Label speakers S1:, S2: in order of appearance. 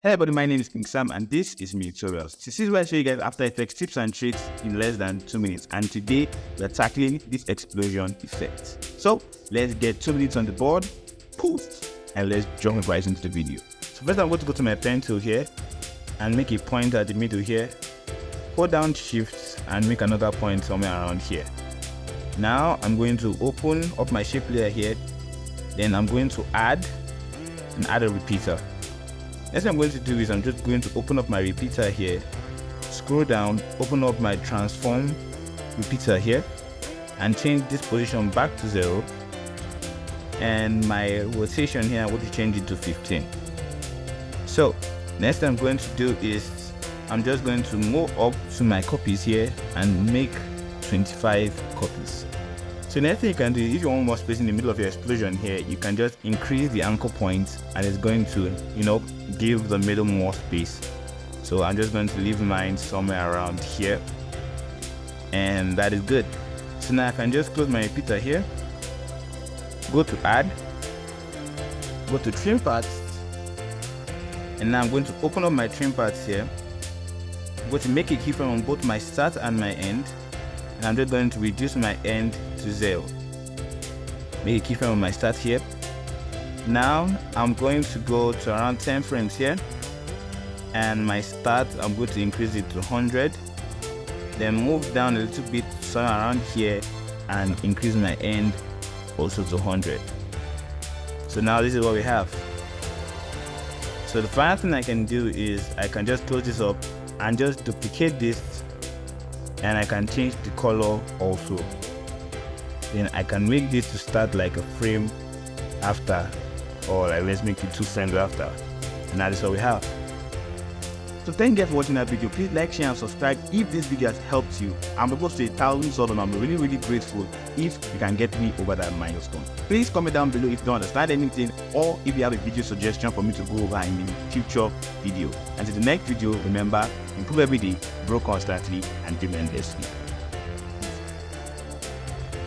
S1: Hey everybody, my name is King Sam and this is Me Tutorials. This is where I show you guys After Effects tips and tricks in less than 2 minutes, and today we're tackling this explosion effect. So let's get 2 minutes on the board, poof, and let's jump right into the video. So first I'm going to go to my pen tool here and make a point at the middle here. Hold down Shift and make another point somewhere around here. Now I'm going to open up my shape layer here. Then I'm going to add a repeater. Next thing I'm going to do is I'm just going to open up my repeater here, scroll down, open up my transform repeater here, and change this position back to 0. And my rotation here, I'm going to change it to 15. So next thing I'm going to do is I'm just going to move up to my copies here and make 25 copies. So next thing you can do, if you want more space in the middle of your explosion here, you can just increase the anchor point and it's going to, give the middle more space. So I'm just going to leave mine somewhere around here. And that is good. So now I can just close my repeater here, go to add, go to trim parts, and now I'm going to open up my trim parts here. I'm going to make a keyframe on both my start and my end. And I'm just going to reduce my end to 0. Make a keyframe on my start here. Now I'm going to go to around 10 frames here, and my start I'm going to increase it to 100. Then move down a little bit somewhere around here and increase my end also to 100. So now this is what we have. So the final thing I can do is I can just close this up and just duplicate this, and I can change the color also. Then I can make this to start like a frame after, or like let's make it 2 frames after, and that is what we have. So thank you guys for watching that video. Please like, share and subscribe if this video has helped you. I'm supposed to 1,000 subs and I'm really grateful if you can get me over that milestone. Please comment down below if you don't understand anything, or if you have a video suggestion for me to go over in the future video. Until the next video, remember, improve every day, grow constantly, and dream endlessly.